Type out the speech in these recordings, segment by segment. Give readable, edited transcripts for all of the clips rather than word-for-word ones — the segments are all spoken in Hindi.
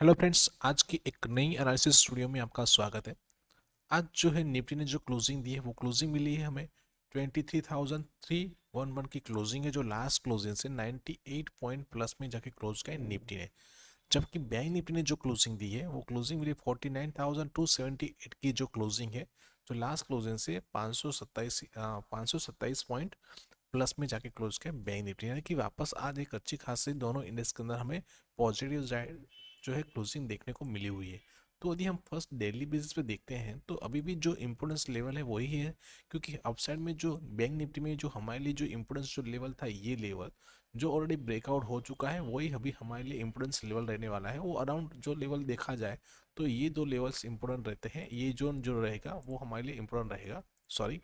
हेलो फ्रेंड्स, आज की एक नई एनालिसिस स्टूडियो में आपका स्वागत है। आज जो है निफ्टी ने जो क्लोजिंग दी है वो क्लोजिंग मिली है हमें 23,311 की क्लोजिंग है, जो लास्ट क्लोजिंग से 98 पॉइंट प्लस में जाके क्लोज किया है निफ्टी ने। जबकि बैंक निफ्टी ने जो क्लोजिंग दी है वो क्लोजिंग मिली 49,278 की जो क्लोजिंग है, जो लास्ट क्लोजिंग से 527 पॉइंट प्लस में जाके क्लोज किया बैंक निफ्टी, यानी कि वापस आज एक अच्छी खासी दोनों इंडेक्स के अंदर हमें पॉजिटिव जो है क्लोजिंग देखने को मिली हुई है। तो यदि हम फर्स्ट डेली बेसिस पे देखते हैं तो अभी भी जो इम्पोर्टेंस लेवल है वही है, क्योंकि अपसाइड में जो बैंक निफ्टी में जो हमारे लिए जो इम्पोर्टेंस जो लेवल था, ये लेवल जो ऑलरेडी ब्रेकआउट हो चुका है, वही अभी हमारे लिए इम्पोर्टेंस लेवल रहने वाला है। वो अराउंड जो लेवल देखा जाए तो ये दो लेवल्स इंपॉर्टेंट रहते हैं। ये जोन जो रहेगा वो हमारे लिए इम्पोर्टेंट रहेगा, सॉरी,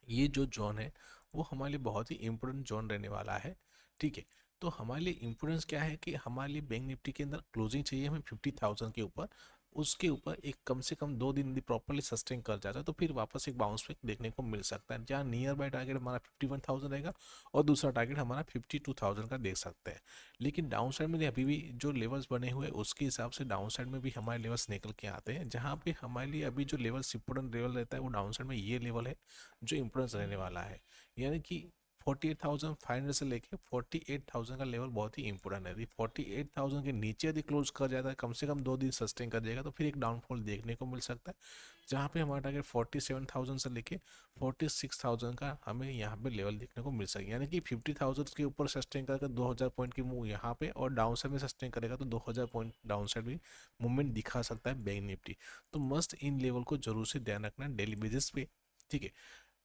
ये जो जोन है वो हमारे लिए बहुत ही इम्पोर्टेंट जोन रहने वाला है। ठीक है, तो हमारे लिए इम्पोर्टेंस क्या है कि हमारे लिए बैंक निफ्टी के अंदर क्लोजिंग चाहिए हमें 50,000 के ऊपर। उसके ऊपर एक कम से कम 2 दिन यदि प्रॉपरली सस्टेन कर जाता है तो फिर वापस एक बाउंस बैक देखने को मिल सकता है, जहाँ नियर बाय टारगेट हमारा 51,000 रहेगा और दूसरा टारगेट हमारा 52,000 का देख सकते हैं। लेकिन डाउन साइड में अभी भी जो लेवल्स बने हुए हैं उसके हिसाब से डाउन साइड में भी हमारे लेवल्स निकल के आते हैं, जहाँ पे हमारे लिए अभी जो लेवल्स इंपोर्टेंट लेवल रहता है वो डाउन साइड में ये लेवल है जो इम्पोर्टेंस रहने वाला है। यानी कि 48,500 से लेके 48,000 का लेवल बहुत ही इंपॉर्टेंट है। यदि 48,000 के नीचे यदि क्लोज कर जाता है, कम से कम 2 दिन सस्टेन कर जाएगा, तो फिर एक डाउनफॉल देखने को मिल सकता है, जहाँ पे हमारा टारगेट 47,000 से लेके 46,000 का हमें यहाँ पे लेवल देखने को मिल सके। यानी कि 50,000 के ऊपर सस्टेन करेगा 2,000 पॉइंट की मूव यहाँ पे, और डाउन साइड में सस्टेन करेगा तो 2,000 पॉइंट डाउन साइड भी मूवमेंट दिखा सकता है बैंक निफ्टी। तो मस्ट इन लेवल को जरूर से ध्यान रखना डेली बेसिस पे। ठीक है,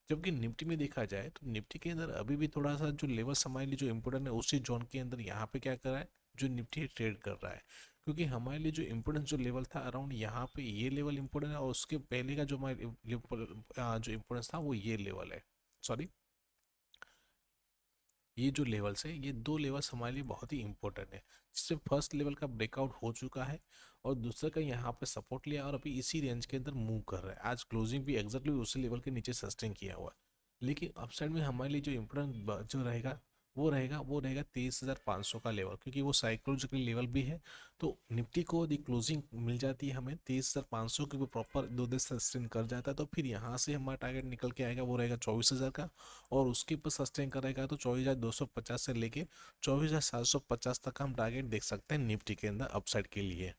जबकि निफ्टी में देखा जाए तो निफ्टी के अंदर अभी भी थोड़ा सा जो लेवल हमारे लिए जो इम्पोर्टेंट है उसी जोन के अंदर यहाँ पे क्या कर रहा है, जो निफ्टी ट्रेड कर रहा है। क्योंकि हमारे लिए जो इम्पोर्टेंस जो लेवल था अराउंड यहाँ पे, ये लेवल इम्पोर्टेंट है, और उसके पहले का जो हमारे जो इम्पोर्टेंस था वो ये लेवल है, सॉरी, ये जो लेवल्स है, ये दो लेवल्स हमारे लिए बहुत ही इंपॉर्टेंट है। जिससे फर्स्ट लेवल का ब्रेकआउट हो चुका है और दूसरे का यहाँ पे सपोर्ट लिया और अभी इसी रेंज के अंदर मूव कर रहा है। आज क्लोजिंग भी एग्जैक्टली उसी लेवल के नीचे सस्टेन किया हुआ है। लेकिन अपसाइड में हमारे लिए जो इम्पोर्टेंट जो रहेगा वो रहेगा 23,500 का लेवल, क्योंकि वो साइकोलॉजिकल लेवल भी है। तो निफ्टी को यदि क्लोजिंग मिल जाती है हमें 23,500 की, वो प्रॉपर 2 दिन सस्टेन कर जाता है, तो फिर यहाँ से हमारा टारगेट निकल के आएगा, वो रहेगा 24,000 का। और उसके ऊपर सस्टेन करेगा तो 24,250 से लेके 24,750 तक का हम टारगेट देख सकते हैं निफ्टी के अंदर अपसाइड के लिए।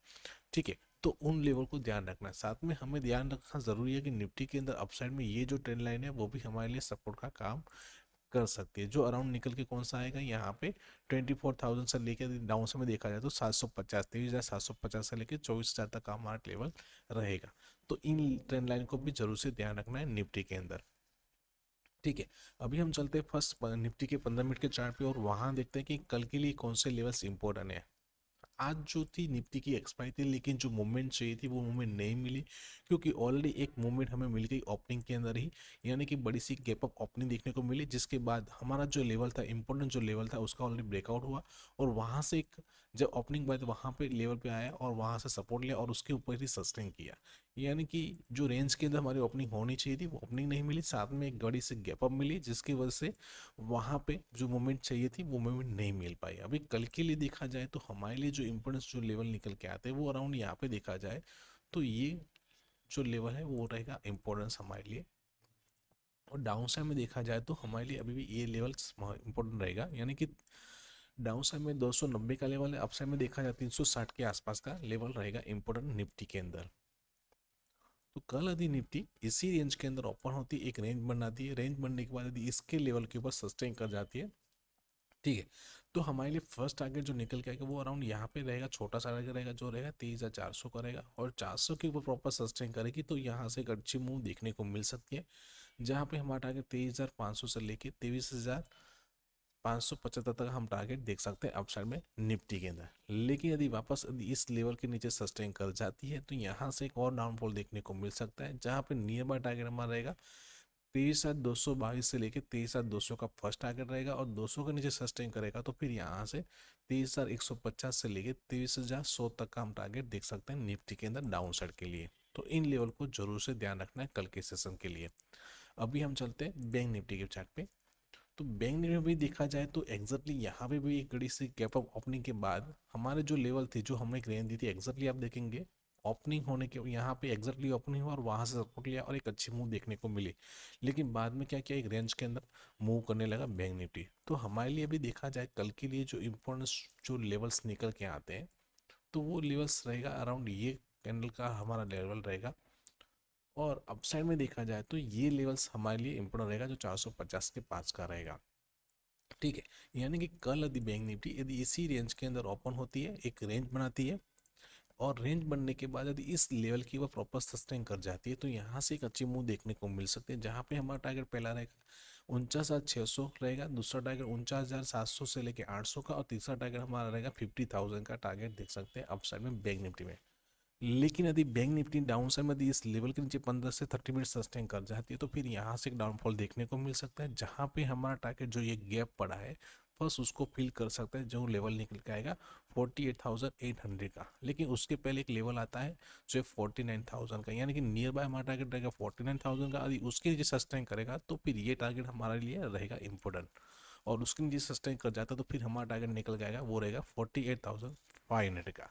ठीक है, तो उन लेवल को ध्यान रखना है। साथ में हमें ध्यान रखना जरूरी है कि निफ्टी के अंदर अपसाइड में ये जो ट्रेंड लाइन है वो भी हमारे लिए सपोर्ट का काम कर सकती है, जो अराउंड निकल के कौन सा आएगा यहाँ पे 24,000 से लेके डाउन से में देखा जाए तो 750, 23,750 से लेके 24,000 तक का हमारा लेवल रहेगा। तो इन ट्रेंड लाइन को भी जरूर से ध्यान रखना है निफ्टी के अंदर। ठीक है, अभी हम चलते हैं फर्स्ट निफ्टी के 15 मिनट के चार्ट पे और वहां देखते हैं कि कल के लिए कौन से लेवल्स इंपॉर्टेंट है। आज जो थी निफ्टी की एक्सपायरी थी, लेकिन जो मूवमेंट चाहिए थी वो मूवमेंट नहीं मिली, क्योंकि ऑलरेडी एक मूवमेंट हमें मिल गई ओपनिंग के अंदर ही। यानी कि बड़ी सी गैप अप ओपनिंग देखने को मिली, जिसके बाद हमारा जो लेवल था, इंपॉर्टेंट जो लेवल था, उसका ऑलरेडी ब्रेकआउट हुआ और वहां से एक जब ओपनिंग बाद वहां पे लेवल पे आया और वहां से सपोर्ट लिया और उसके ऊपर ही सस्टेन किया। यानी कि जो रेंज के अंदर हमारी ओपनिंग होनी चाहिए थी वो ओपनिंग नहीं मिली, साथ में एक बड़ी सी गैप अप मिली, जिसकी वजह से वहां पे जो मूवमेंट चाहिए थी वो मूवमेंट नहीं मिल पाई। अभी कल के लिए देखा जाए तो हमारे लिए जो इम्पोर्टेंस जो लेवल निकल के आते हैं वो अराउंड यहाँ पे देखा जाए तो ये जो लेवल है वो रहेगा इम्पोर्टेंस हमारे लिए। और डाउन साइड में देखा जाए तो हमारे लिए अभी भी ये लेवल इंपॉर्टेंट रहेगा, यानी कि डाउन साइड में 290 का लेवल है, अप साइड में देखा जाए 360 के आसपास का लेवल रहेगा इंपॉर्टेंट निफ्टी के अंदर। तो कल यदि निफ्टी इसी रेंज के अंदर ओपन होती है, एक रेंज बनाती है, रेंज बनने के बाद यदि इसके लेवल के ऊपर सस्टेन कर जाती है, ठीक है, तो हमारे लिए फर्स्ट टारगेट जो निकल के आएगा वो अराउंड यहाँ पे रहेगा, छोटा सा टारगेट रहेगा, जो रहेगा 23,400 का रहेगा। और 400 के ऊपर प्रॉपर सस्टेन करेगी तो यहाँ से एक अच्छी मूव देखने को मिल सकती है, जहाँ पे हमारा टारगेट 23,500 से लेके 23,575 तक हम टारगेट देख सकते हैं अपसाइड में निफ्टी के अंदर। लेकिन यदि वापस यदि इस लेवल के नीचे सस्टेन कर जाती है तो यहाँ से एक और डाउनफॉल देखने को मिल सकता है, जहाँ पे नियर बाय टारगेट हमारा रहेगा 23,222 से लेके 23,200 का फर्स्ट टारगेट रहेगा, और 200 के नीचे सस्टेन करेगा तो फिर यहाँ से 23,150 से लेके 23,100 तक का हम टारगेट देख सकते हैं निफ्टी के अंदर डाउन साइड के लिए। तो इन लेवल को जरूर से ध्यान रखना है कल के सेशन के लिए। अभी हम चलते हैं बैंक निफ्टी के चार्ट पे। तो बैंक निफ्टी में भी देखा जाए तो एग्जैक्टली यहाँ पे भी एक बड़ी सी गैप अप ओपनिंग के बाद हमारे जो लेवल थे, जो हमने एक रेंज दी थी, एग्जैक्टली आप देखेंगे ओपनिंग होने के यहाँ पे एग्जैक्टली ओपनिंग हुआ और वहां से सपोर्ट लिया और एक अच्छी मूव देखने को मिली। लेकिन बाद में क्या किया, एक रेंज के अंदर मूव करने लगा बैंक निफ्टी। तो हमारे लिए भी देखा जाए कल के लिए जो इम्पोर्टेंस जो लेवल्स निकल के आते हैं, तो वो लेवल्स रहेगा अराउंड ये कैंडल का हमारा लेवल रहेगा। और अपसाइड में देखा जाए तो ये लेवल्स हमारे लिए इम्पोर्टेंट रहेगा जो 450 के पास का रहेगा। ठीक है, यानी कि कल यदि बैंक निफ्टी यदि इसी रेंज के अंदर ओपन होती है, एक रेंज बनाती है, और रेंज बनने के बाद यदि इस लेवल की वो प्रॉपर सस्टेन कर जाती है, तो यहाँ से एक अच्छी मूव देखने को मिल सकती है। जहाँ पे हमारा टारगेट पहला रहेगा 49,600 रहेगा, दूसरा टारगेट 49,700 से लेके 800 का, और तीसरा टारगेट हमारा रहेगा 50,000 का टारगेट देख सकते हैं अपसाइड में बैंक निफ्टी में। लेकिन यदि बैंक निफ्टी डाउन साइड में यदि इस लेवल के नीचे 15 से 30 मिनट सस्टेन कर जाती है, तो फिर यहाँ से एक डाउनफॉल देखने को मिल सकता है, जहाँ पे हमारा टारगेट जो ये गैप पड़ा है बस उसको फिल कर सकता है, जो लेवल निकल के आएगा 48,800 का। लेकिन उसके पहले एक लेवल आता है जो है 49,000 का, यानी कि नियर बाय हमारा टारगेट रहेगा 49,000 का। यदि उसके नीचे सस्टेन करेगा तो फिर ये टारगेट हमारे लिए रहेगा इंपॉर्टेंट, और उसके नीचे सस्टेन कर जाता है तो फिर हमारा टारगेट निकल जाएगा, वो रहेगा 48,500 का।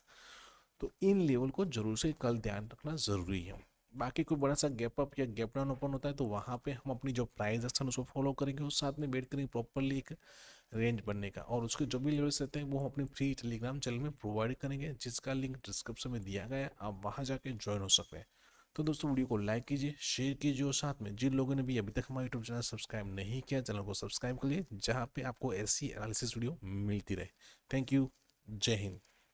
तो इन लेवल को जरूर से कल ध्यान रखना जरूरी है। बाकी कोई बड़ा सा गैप अप या गैप डाउन ओपन होता है तो वहाँ पे हम अपनी जो प्राइस एक्शन उसको फॉलो करेंगे, उस साथ में वेट करेंगे प्रॉपरली एक रेंज बनने का, और उसके जो भी लेवल्स रहते हैं वो हम अपनी फ्री टेलीग्राम चैनल में प्रोवाइड करेंगे, जिसका लिंक डिस्क्रिप्शन में दिया गया है, आप वहाँ जाके ज्वाइन हो सकते हैं। तो दोस्तों वीडियो को लाइक कीजिए, शेयर कीजिए, और साथ में जिन लोगों ने भी अभी तक हमारा यूट्यूब चैनल सब्सक्राइब नहीं किया, चैनल को सब्सक्राइब कर लिए, जहाँ पे आपको ऐसी एनालिसिस वीडियो मिलती रहे। थैंक यू, जय हिंद।